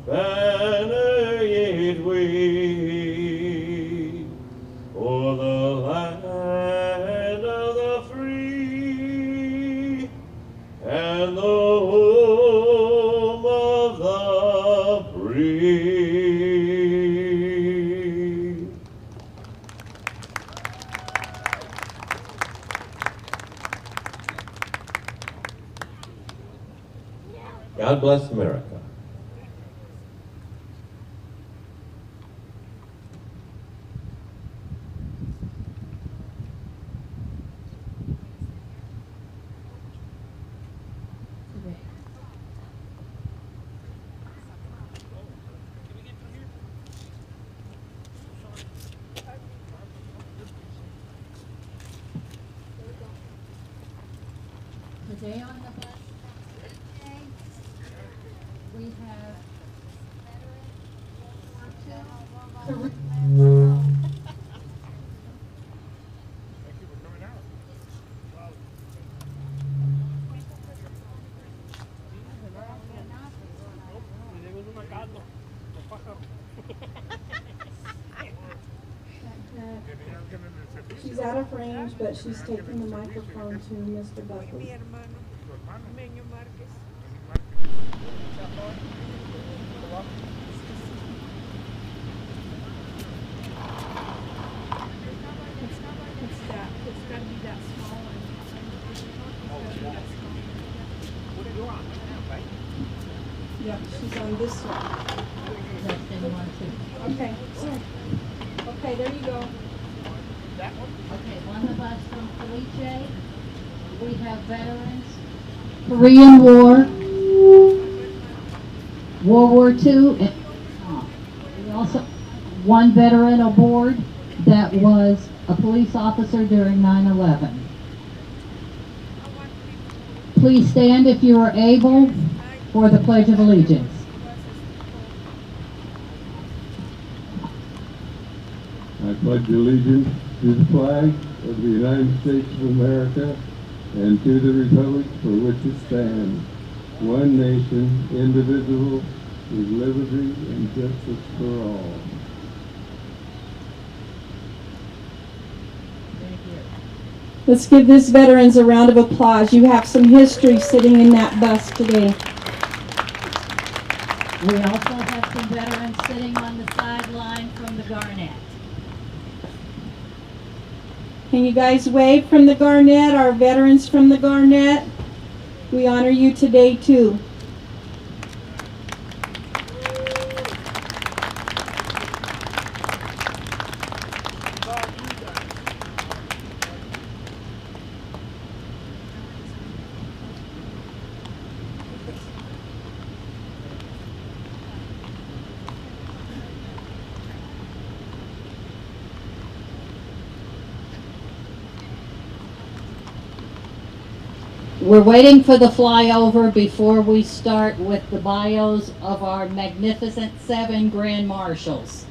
banner yet wave o'er the land of the free and the home of the brave. God bless America. Today on the bus, we have She's out of range, but she's taking the microphone to Mr. Buckley. Yep, she's on this one. Okay, okay, there you go. Okay, on the bus from Felice, we have veterans, Korean War, World War II, and we also have one veteran aboard that was a police officer during 9/11. Please stand if you are able for the Pledge of Allegiance. I pledge allegiance to the flag of the United States of America and to the republic for which it stands, one nation, indivisible, with liberty and justice for all. Let's give these veterans a round of applause. You have some history sitting in that bus today. We also have some veterans sitting on the sideline from the Garnett. Can you guys wave from the Garnett, our veterans from the Garnett? We honor you today too. We're waiting for the flyover before we start with the bios of our magnificent 7 Grand Marshals.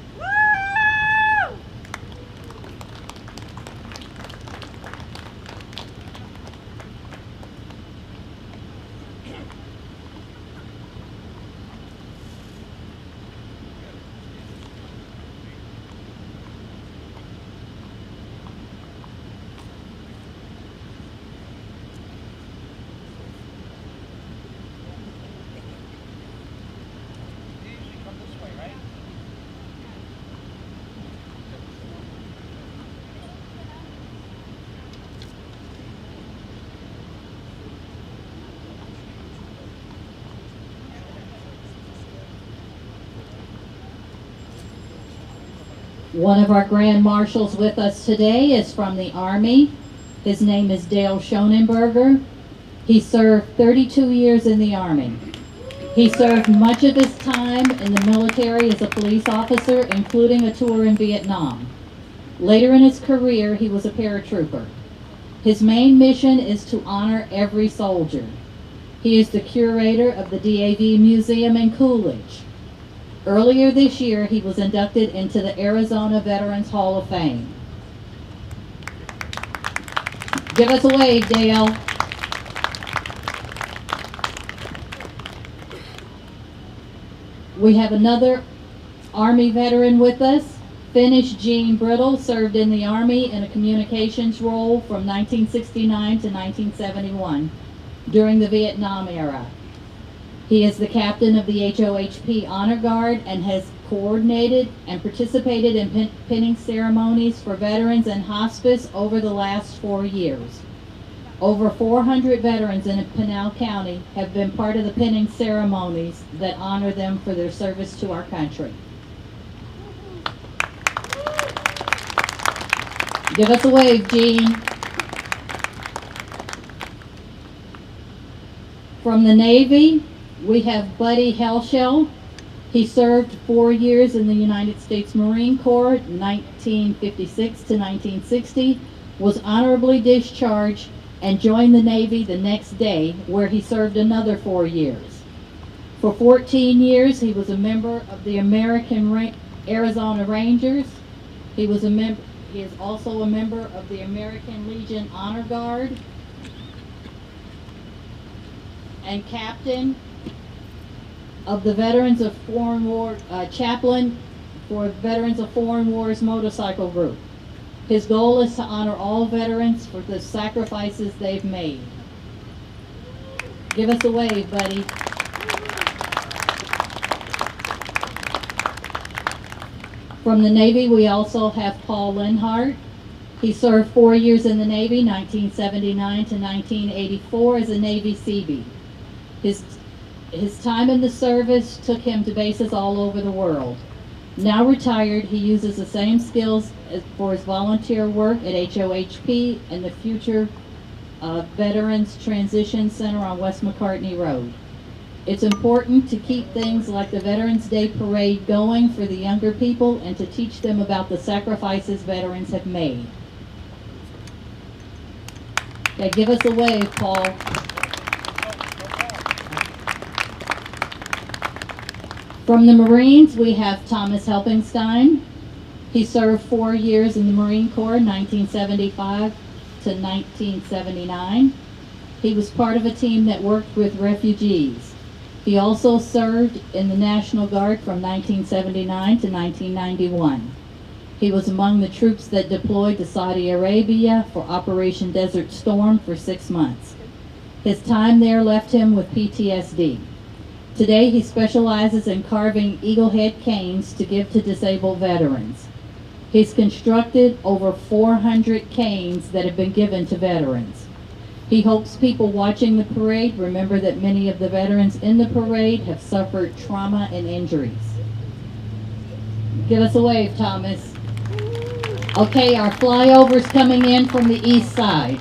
One of our Grand Marshals with us today is from the Army. His name is Dale Schonenberger. He served 32 years in the Army. He served much of his time in the military as a police officer, including a tour in Vietnam. Later in his career, he was a paratrooper. His main mission is to honor every soldier. He is the curator of the DAV Museum in Coolidge. Earlier this year, he was inducted into the Arizona Veterans Hall of Fame. Give us a wave, Dale. We have another Army veteran with us. Finnish Gene Brittle served in the Army in a communications role from 1969 to 1971 during the Vietnam era. He is the captain of the HOHP Honor Guard and has coordinated and participated in pinning ceremonies for veterans and hospice over the last 4 years. Over 400 veterans in Pinal County have been part of the pinning ceremonies that honor them for their service to our country. Give us a wave, Gene. From the Navy, we have Buddy Helshell. He served 4 years in the United States Marine Corps, 1956 to 1960, was honorably discharged, and joined the Navy the next day, where he served another 4 years. For 14 years, he was a member of the American Arizona Rangers. He is also a member of the American Legion Honor Guard and captain of the Veterans of Foreign War, chaplain for Veterans of Foreign Wars motorcycle group. His goal is to honor all veterans for the sacrifices they've made. Give us a wave, buddy. From the Navy, we also have Paul Linhart. He served 4 years in the Navy, 1979 to 1984, as a Navy Seabee. His time in the service took him to bases all over the world. Now retired, he uses the same skills for his volunteer work at HOHP and the Future Veterans Transition Center on West McCartney Road. It's important to keep things like the Veterans Day Parade going for the younger people and to teach them about the sacrifices veterans have made. Okay, give us a wave, Paul. From the Marines, we have Thomas Helpingstein. He served 4 years in the Marine Corps, 1975 to 1979. He was part of a team that worked with refugees. He also served in the National Guard from 1979 to 1991. He was among the troops that deployed to Saudi Arabia for Operation Desert Storm for 6 months. His time there left him with PTSD. Today, he specializes in carving eagle head canes to give to disabled veterans. He's constructed over 400 canes that have been given to veterans. He hopes people watching the parade remember that many of the veterans in the parade have suffered trauma and injuries. Give us a wave, Thomas. Okay, our flyover's coming in from the east side.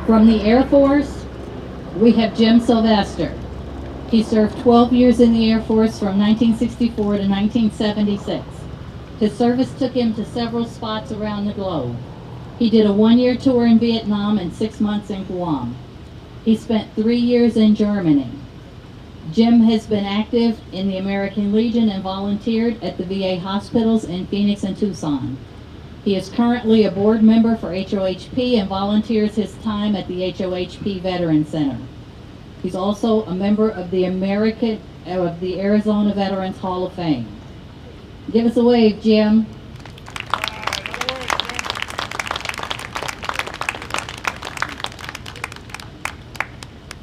From the Air Force, we have Jim Sylvester. He served 12 years in the Air Force from 1964 to 1976. His service took him to several spots around the globe. He did a 1-year tour in Vietnam and 6 months in Guam. He spent 3 years in Germany. Jim has been active in the American Legion and volunteered at the VA hospitals in Phoenix and Tucson. He is currently a board member for HOHP and volunteers his time at the HOHP Veteran Center. He's also a member of the Arizona Veterans Hall of Fame. Give us a wave, Jim.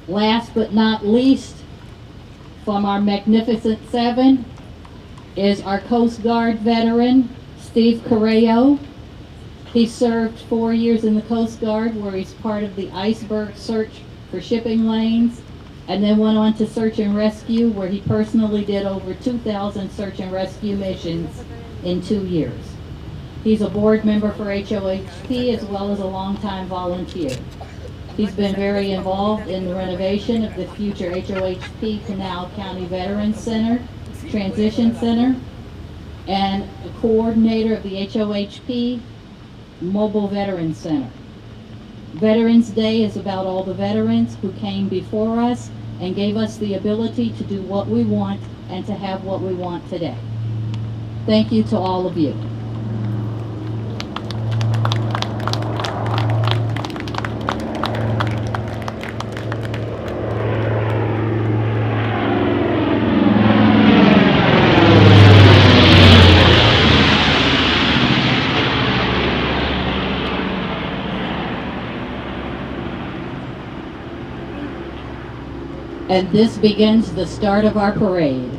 Last but not least, from our Magnificent Seven, is our Coast Guard veteran, Steve Correo. He served 4 years in the Coast Guard, where he's part of the iceberg search for shipping lanes, and then went on to search and rescue, where he personally did over 2,000 search and rescue missions in 2 years. He's a board member for HOHP as well as a longtime volunteer. He's been very involved in the renovation of the future HOHP Canal County Veterans Center, Transition Center, and a coordinator of the HOHP Mobile Veterans Center. Veterans Day is about all the veterans who came before us and gave us the ability to do what we want and to have what we want today. Thank you to all of you. And this begins the start of our parade.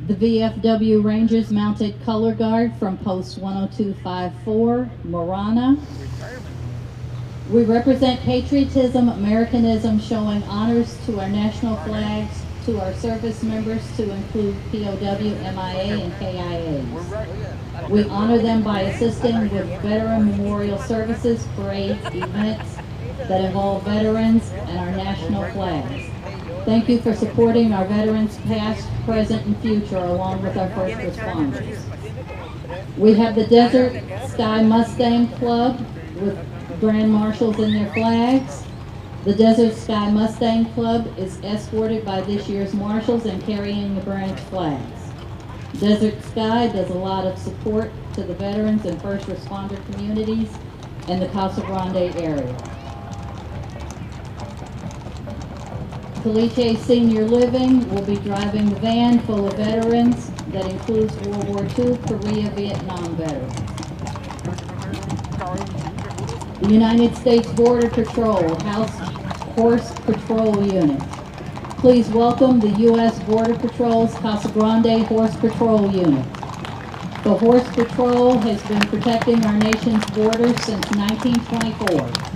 The VFW Rangers mounted color guard from post 10254, Marana. We represent patriotism, Americanism, showing honors to our national flags, to our service members, to include POW, MIA, and KIAs. We honor them by assisting with veteran memorial services, parades, events that involve veterans and our national flags. Thank you for supporting our veterans past, present, and future, along with our first responders. We have the Desert Sky Mustang Club with Grand Marshals in their flags. The Desert Sky Mustang Club is escorted by this year's Marshals and carrying the branch flags. Desert Sky does a lot of support to the veterans and first responder communities in the Casa Grande area. Caliche Senior Living will be driving the van full of veterans that includes World War II, Korea, Vietnam veterans. The United States Border Patrol Horse Patrol Unit. Please welcome the U.S. Border Patrol's Casa Grande Horse Patrol Unit. The Horse Patrol has been protecting our nation's borders since 1924.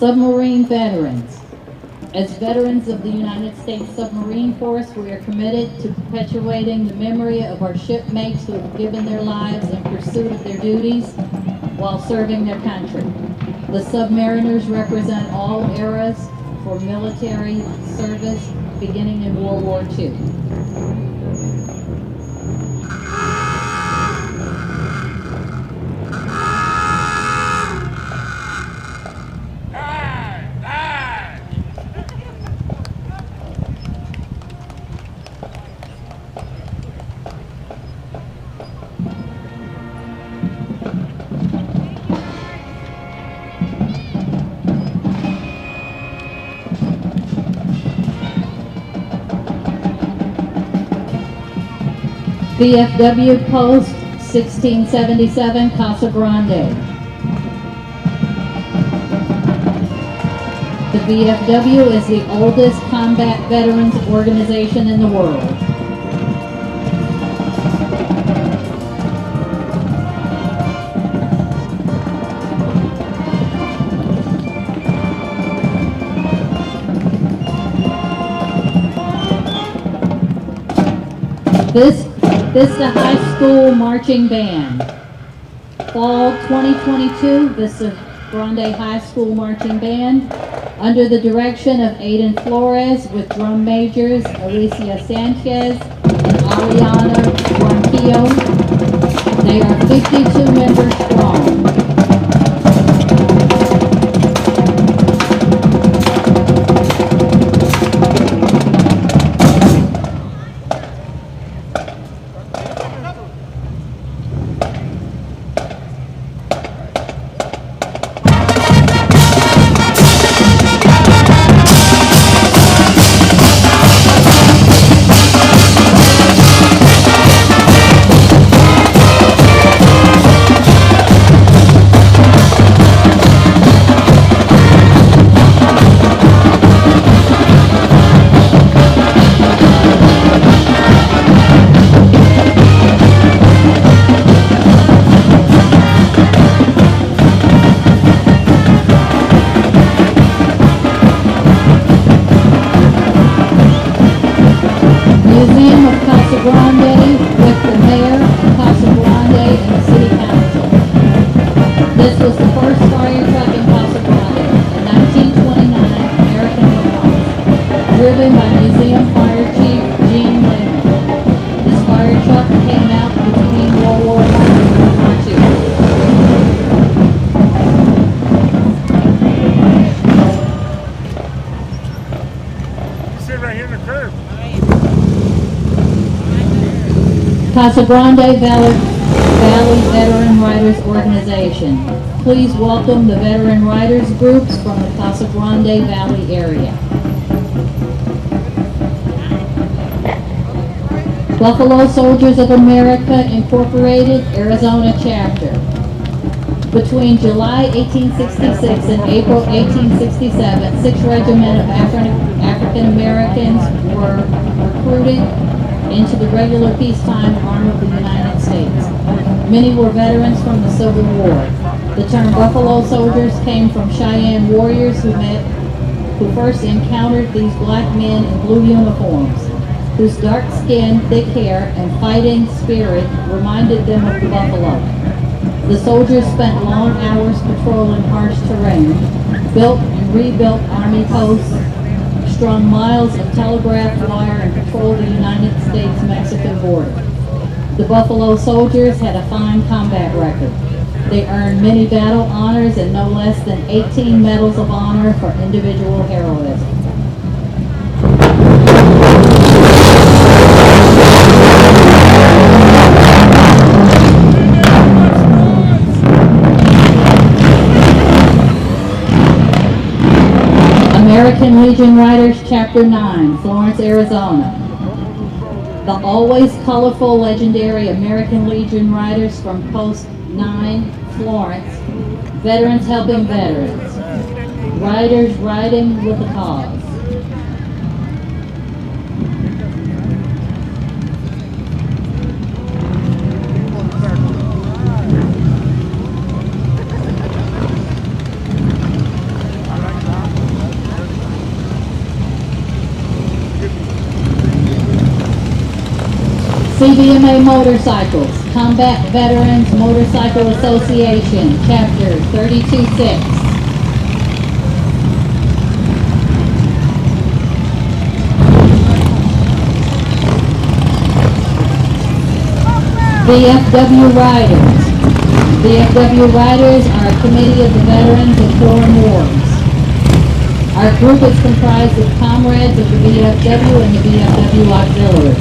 Submarine veterans. As veterans of the United States Submarine Force, we are committed to perpetuating the memory of our shipmates who have given their lives in pursuit of their duties while serving their country. The submariners represent all eras for military service beginning in World War II. VFW Post 1677, Casa Grande. The VFW is the oldest combat veterans organization in the world. This is the high school marching band. Fall 2022, this is Grande High School Marching Band under the direction of Aiden Flores with drum majors Alicia Sanchez and Ariana Ronquillo. They are 52 members strong. Museum of Casa Grande with the mayor of Casa Grande and the city council. This was the first fire truck in Casa Grande, a 1929 American Renault, driven by Museum Fire Chief Gene Lehman. This fire truck came out between World War I and World War II. Sit right here in the curb. Casa Grande Valley Veteran Riders Organization. Please welcome the veteran riders groups from the Casa Grande Valley area. Buffalo Soldiers of America Incorporated, Arizona Chapter. Between July 1866 and April 1867, 6 regiments of African Americans were recruited into the regular peacetime arm of the United States. Many were veterans from the Civil War. The term Buffalo Soldiers came from Cheyenne warriors who first encountered these black men in blue uniforms, whose dark skin, thick hair, and fighting spirit reminded them of the buffalo. The soldiers spent long hours patrolling harsh terrain, built and rebuilt army posts, strung miles of telegraph wire, and patrolled the United States-Mexican border. The Buffalo Soldiers had a fine combat record. They earned many battle honors and no less than 18 medals of honor for individual heroism. American Legion Riders, Chapter 9, Florence, Arizona. The always colorful, legendary American Legion Riders from Post 9, Florence. Veterans helping veterans. Riders riding with a cause. CVMA Motorcycles, Combat Veterans Motorcycle Association, Chapter 32-6. VFW Riders. VFW Riders are a committee of the veterans of foreign wars. Our group is comprised of comrades of the VFW and the VFW Auxiliary.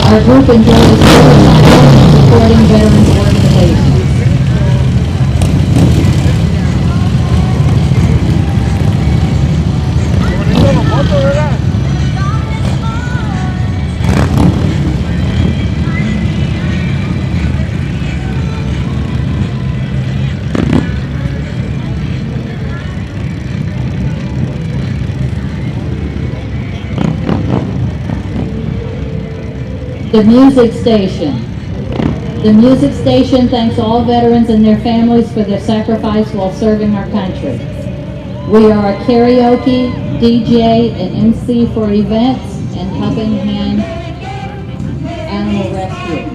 Our group enjoys motorcycles and supporting veterans organizations. The music station. The music station thanks all veterans and their families for their sacrifice while serving our country. We are a karaoke, DJ, and MC for events and helping hand animal rescue.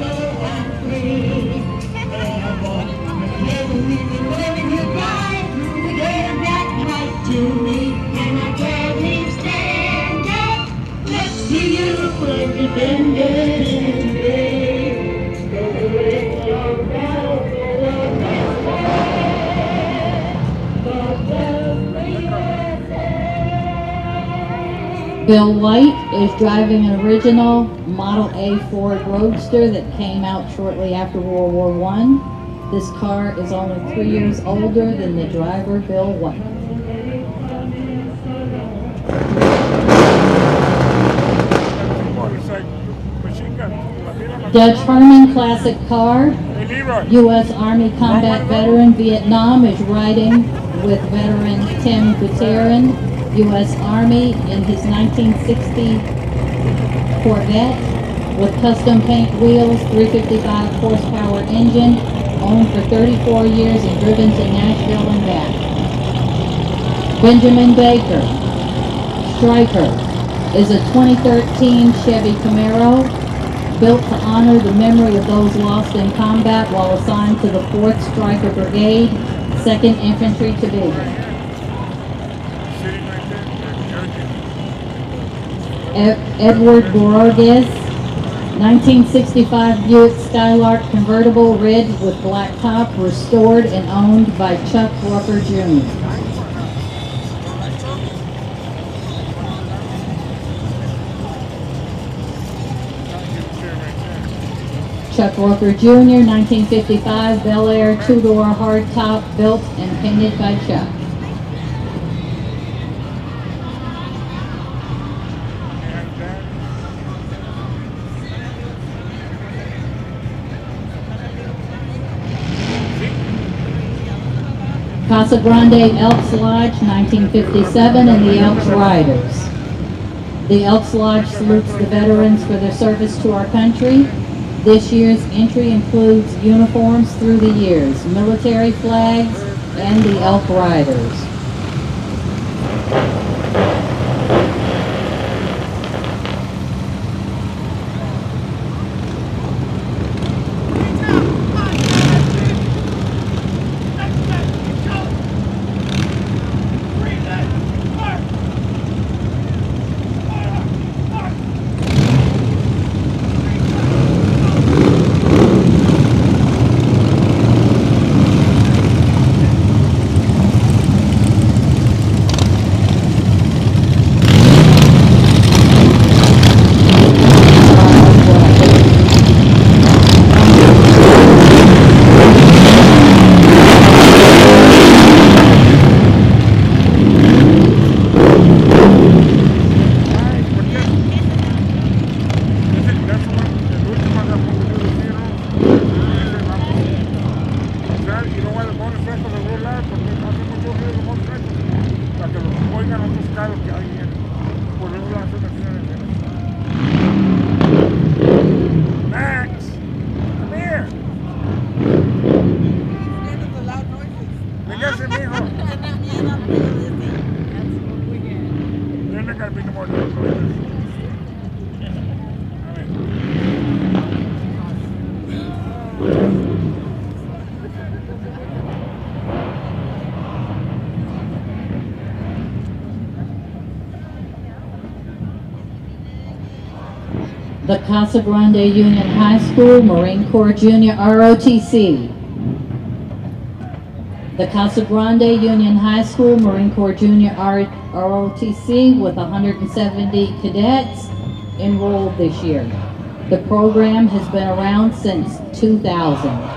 Bill White is driving an original Model A Ford Roadster that came out shortly after World War I. This car is only 3 years older than the driver, Bill White. Dutch Herman classic car. U.S. Army combat veteran Vietnam is riding with veteran Tim Gutierrez, U.S. Army, in his 1960 Corvette with custom paint wheels, 355 horsepower engine, owned for 34 years and driven to Nashville and back. Benjamin Baker, Stryker, is a 2013 Chevy Camaro, built to honor the memory of those lost in combat while assigned to the 4th Stryker Brigade, 2nd Infantry Division. Edward Borges, 1965 Buick Skylark convertible, red with black top, restored and owned by Chuck Rucker Jr. Chuck Rucker Jr., 1955 Bel Air two-door hardtop, built and painted by Chuck. Casa Grande Elks Lodge, 1957, and the Elks Riders. The Elks Lodge salutes the veterans for their service to our country. This year's entry includes uniforms through the years, military flags, and the Elk Riders. The Casa Grande Union High School Marine Corps Junior ROTC. The Casa Grande Union High School Marine Corps Junior ROTC with 170 cadets enrolled this year. The program has been around since 2000.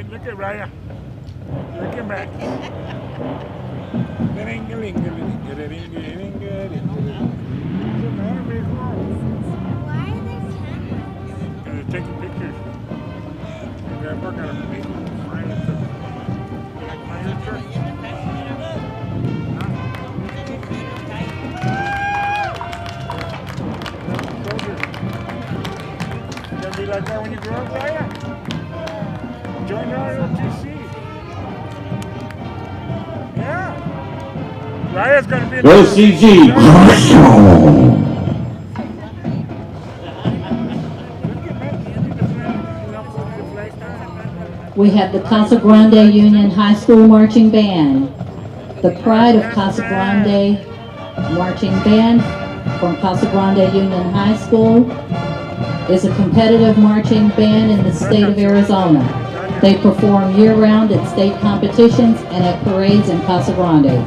Look at Raya. Looking back. They're taking pictures. They're working on a big fire truck. Like fire truck. It's gonna be like that when you grow up, Raya. Join ROTC. Yeah. Raya's gonna be in OCG. We have the Casa Grande Union High School Marching Band. The pride of Casa Grande Marching Band from Casa Grande Union High School is a competitive marching band in the state of Arizona. They perform year-round at state competitions and at parades in Casa Grande.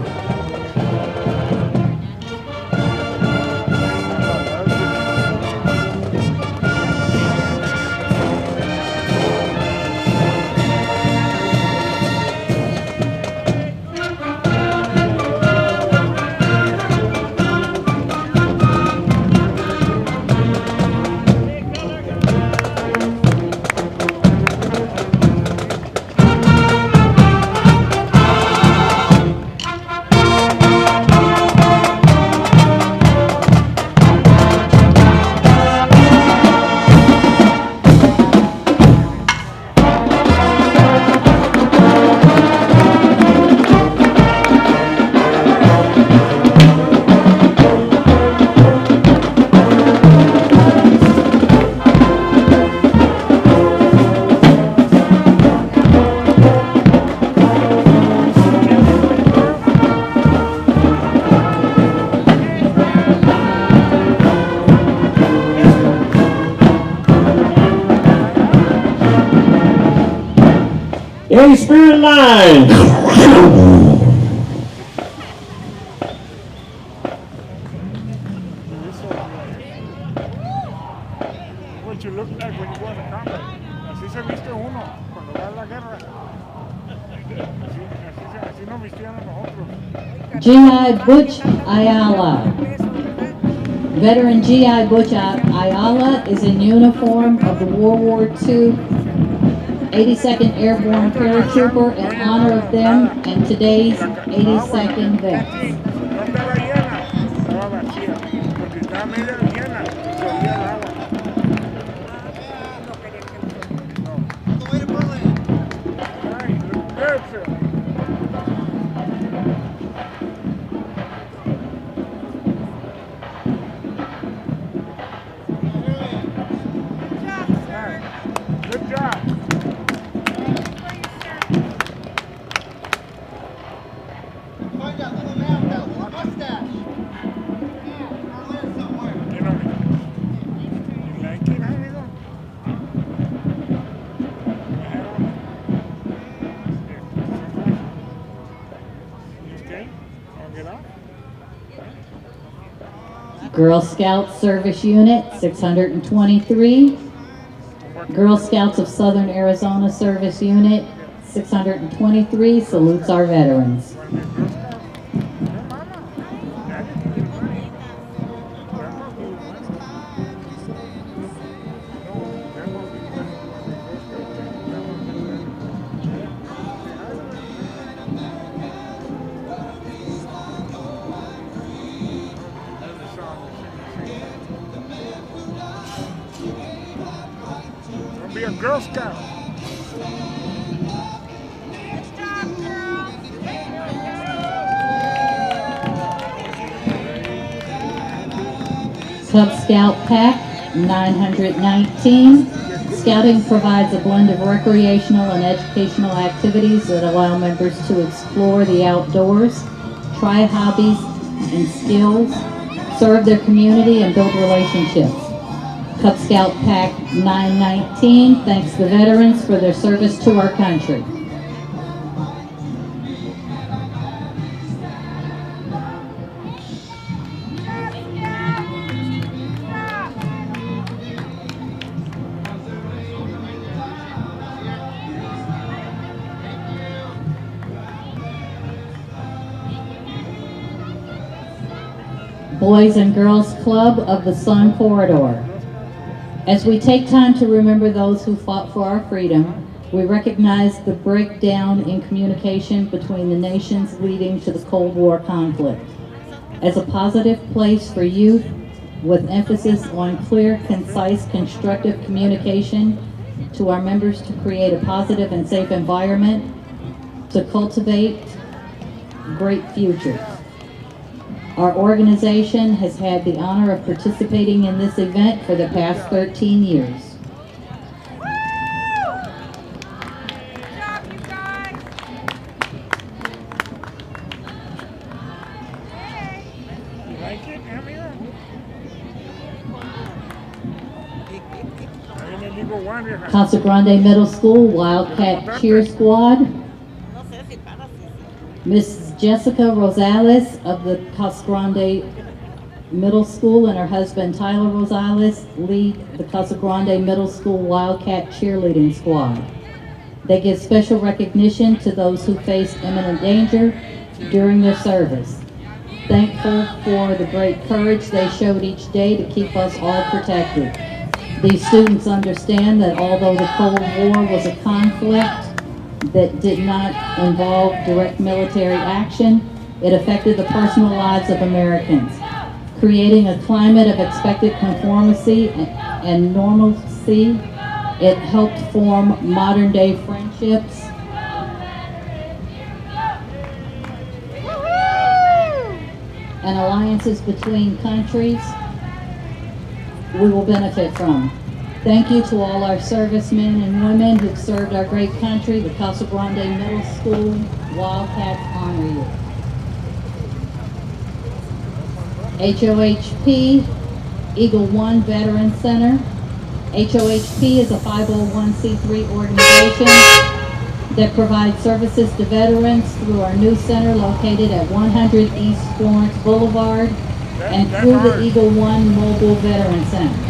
Hey, Spirit Line! What you look like when you go in the combat. Así se viste uno cuando va a la guerra. Así nos vistían a nosotros. GI Butch Ayala. Veteran GI Butch Ayala is in uniform of the World War II 82nd Airborne Paratrooper in honor of them and today's 82nd vets. No estaba llena, estaba vacía. Porque estaba media llena, se olía el agua. Ay, look good, sir. Good job. Find that little man with that long mustache. Yeah, over there somewhere. You know me. You like it, amigo? You okay? Wanna get out? Girl Scout Service Unit 623. Girl Scouts of Southern Arizona Service Unit 623 salutes our veterans. Be a Girl Scout. Cub Scout Pack 919. Scouting provides a blend of recreational and educational activities that allow members to explore the outdoors, try hobbies and skills, serve their community, and build relationships. Cub Scout Pack 919 thanks the veterans for their service to our country. Boys and Girls Club of the Sun Corridor. As we take time to remember those who fought for our freedom, we recognize the breakdown in communication between the nations leading to the Cold War conflict. As a positive place for youth, with emphasis on clear, concise, constructive communication to our members to create a positive and safe environment to cultivate great futures. Our organization has had the honor of participating in this event for the past 13 years. Casa Grande Middle School Wildcat Cheer Squad. Miss Jessica Rosales of the Casa Grande Middle School and her husband Tyler Rosales lead the Casa Grande Middle School Wildcat Cheerleading Squad. They give special recognition to those who faced imminent danger during their service. Thankful for the great courage they showed each day to keep us all protected. These students understand that although the Cold War was a conflict that did not involve direct military action, it affected the personal lives of Americans, creating a climate of expected conformity and normalcy. It helped form modern-day friendships and alliances between countries we will benefit from. Thank you to all our servicemen and women who've served our great country. The Casa Grande Middle School Wildcats honor you. HOHP, Eagle One Veteran Center. HOHP is a 501c3 organization that provides services to veterans through our new center located at 100 East Florence Boulevard and through the Eagle One Mobile Veteran Center.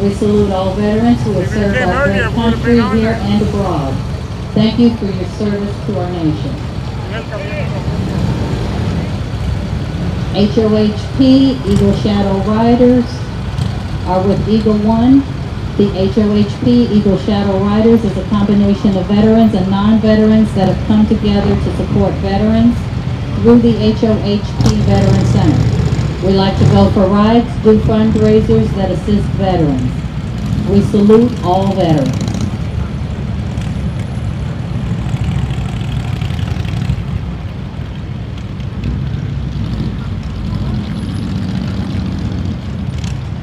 We salute all veterans who have served our great country here and abroad. Thank you for your service to our nation. HOHP Eagle Shadow Riders are with Eagle One. The HOHP Eagle Shadow Riders is a combination of veterans and non-veterans that have come together to support veterans through the HOHP Veteran Center. We like to go for rides, do fundraisers that assist veterans. We salute all veterans.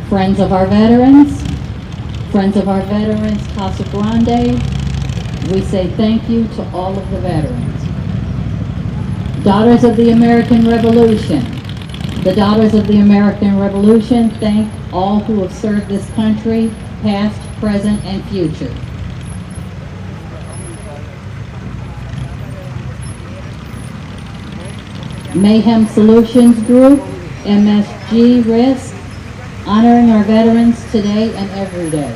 Friends of our veterans, Casa Grande, we say thank you to all of the veterans. Daughters of the American Revolution. The Daughters of the American Revolution thank all who have served this country, past, present, and future. Mayhem Solutions Group, MSG Risk, honoring our veterans today and every day.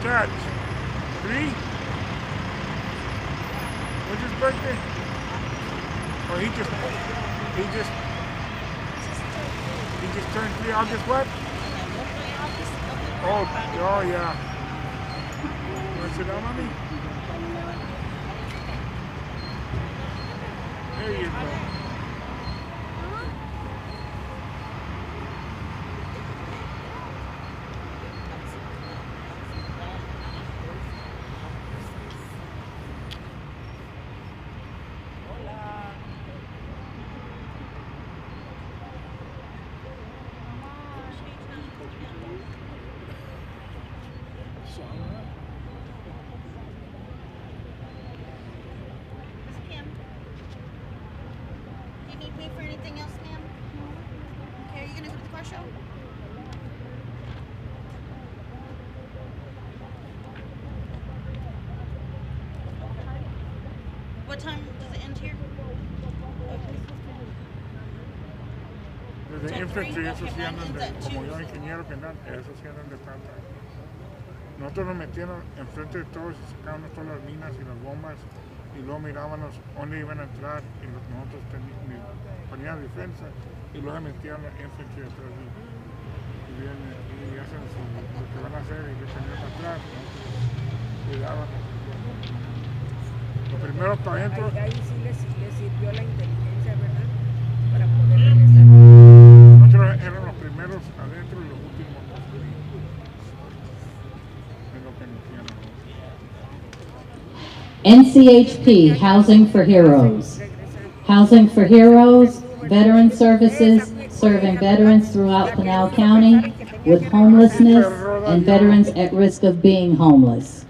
Judge, 3? What's his birthday? Or he just turned 3 August what? Oh yeah. You want to sit down, mommy? There you go. For anything else, ma'am? Okay, are you gonna go to the car Marshall? What time does it end here? Desde infantry, esos sí andan de, como yo, ingeniero general, esos sí andan de pata. Nosotros nos metieron enfrente de todos y sacábamos todas las minas y las bombas y luego mirábamos dónde iban a entrar y nosotros poníamos defensa y luego metían la infantry atrás y vienen y hacen lo que van a hacer y le tenían atrás, nosotros cuidábamos. Lo primero para adentro. Ahí sí les sirvió la inteligencia, ¿verdad? Para poder regresar. Nosotros eran los primeros adentro y los últimos en lo que nos NCHP, Housing for Heroes. Housing for Heroes, veteran services serving veterans throughout Pinal County with homelessness and veterans at risk of being homeless.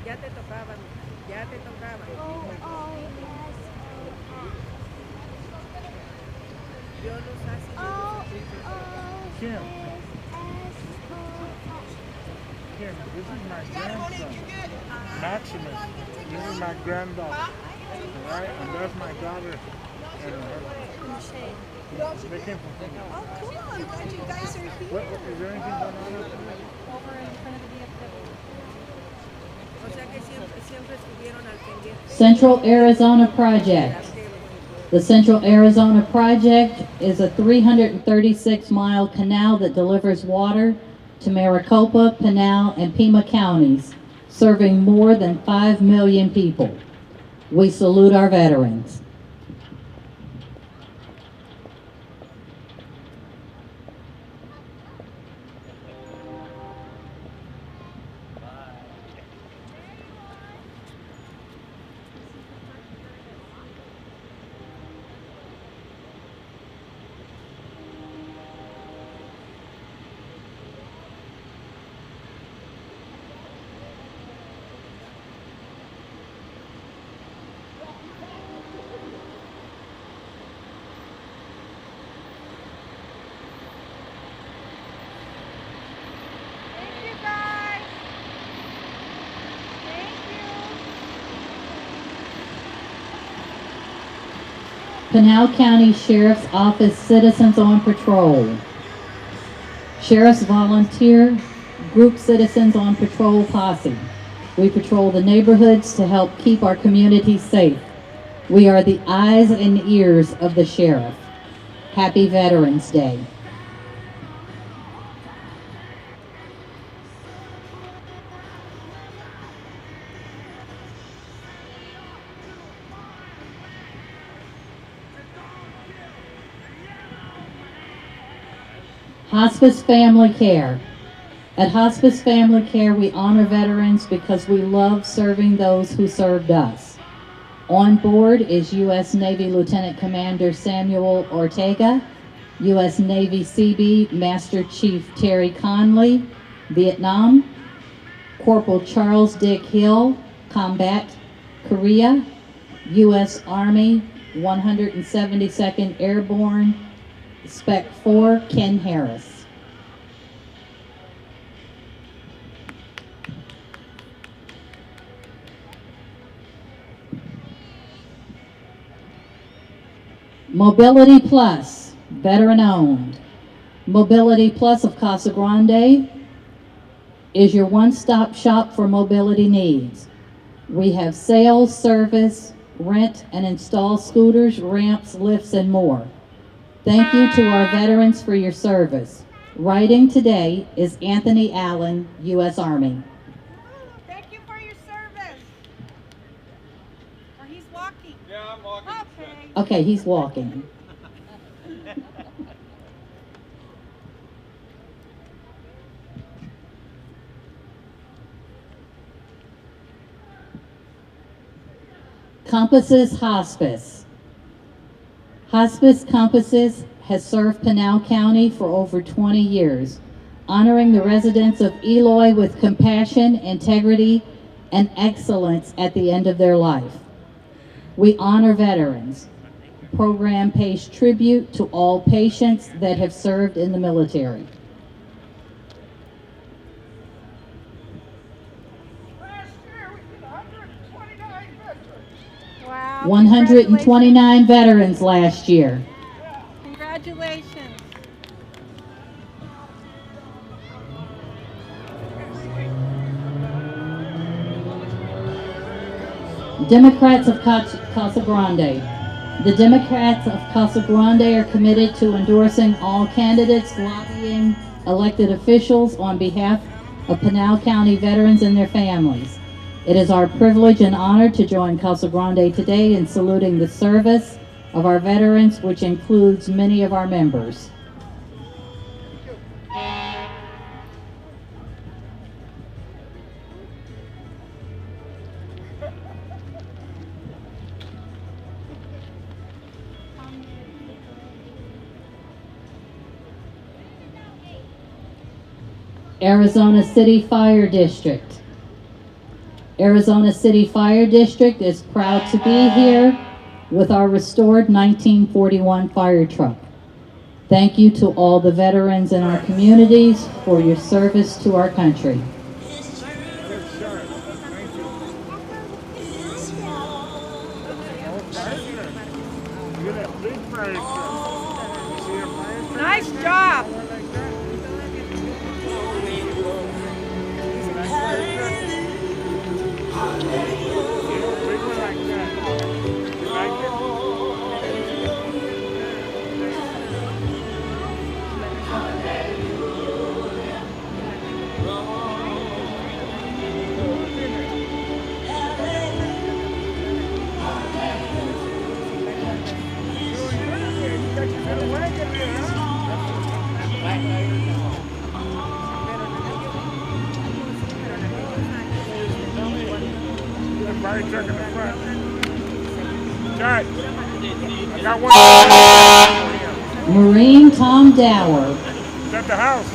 Ya te tocaba, ya te tocaba. Yo los hace. Kim, this is my grandson, Maximus. This is my granddaughter, right? And that's my daughter. And they came from Finland. Oh, cool. I'm glad you guys are here. Is there anything going on? Over in front of the DFW. O sea que siempre estuvieron al pendiente. Central Arizona Project. The Central Arizona Project is a 336-mile canal that delivers water to Maricopa, Pinal, and Pima counties, serving more than 5 million people. We salute our veterans. Pinal County Sheriff's Office Citizens on Patrol. Sheriff's Volunteer Group Citizens on Patrol Posse. We patrol the neighborhoods to help keep our communities safe. We are the eyes and ears of the sheriff. Happy Veterans Day. Hospice Family Care. At Hospice Family Care, we honor veterans because we love serving those who served us. On board is U.S. Navy Lieutenant Commander Samuel Ortega, U.S. Navy Seabee Master Chief Terry Conley, Vietnam, Corporal Charles Dick Hill, Combat, Korea, U.S. Army 172nd Airborne, Spec 4, Ken Harris. Mobility Plus, veteran owned. Mobility Plus of Casa Grande is your one-stop shop for mobility needs. We have sales, service, rent, and install scooters, ramps, lifts, and more. Thank you to our veterans for your service. Writing today is Anthony Allen, U.S. Army. Thank you for your Okay, he's walking. Compasses Hospice. Hospice Compasses has served Pinal County for over 20 years, honoring the residents of Eloy with compassion, integrity, and excellence at the end of their life. We honor veterans. The program pays tribute to all patients that have served in the military. Wow. 129 veterans last year. Congratulations. Democrats of Casa Grande. The Democrats of Casa Grande are committed to endorsing all candidates, lobbying elected officials on behalf of Pinal County veterans and their families. It is our privilege and honor to join Casa Grande today in saluting the service of our veterans, which includes many of our members. Arizona City Fire District. Arizona City Fire District is proud to be here with our restored 1941 fire truck. Thank you to all the veterans in our communities for your service to our country. Nice job. Fire truck in the front. Judge, I got one. Marine Tom Dower. Is at the house.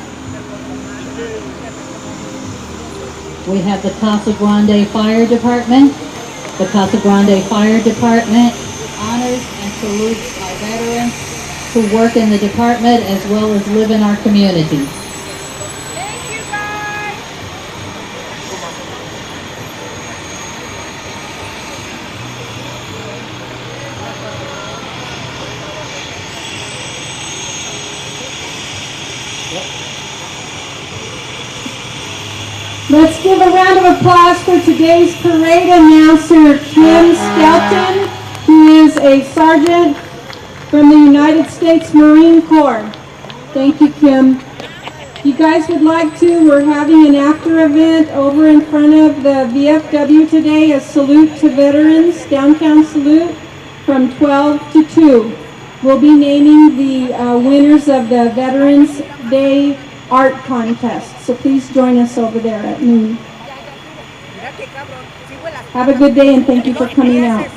We have the Casa Grande Fire Department. The Casa Grande Fire Department honors and salutes our veterans who work in the department as well as live in our communities. Thank you, guys. Let's give a round of applause for today's parade announcer, Kim Skelton, who is a sergeant from the United States Marine Corps. Thank you, Kim. If you guys would like to, we're having an after event over in front of the VFW today, a salute to veterans, downtown salute from 12 to 2. We'll be naming the winners of the Veterans Day Art Contest. So please join us over there at noon. Have a good day and thank you for coming out.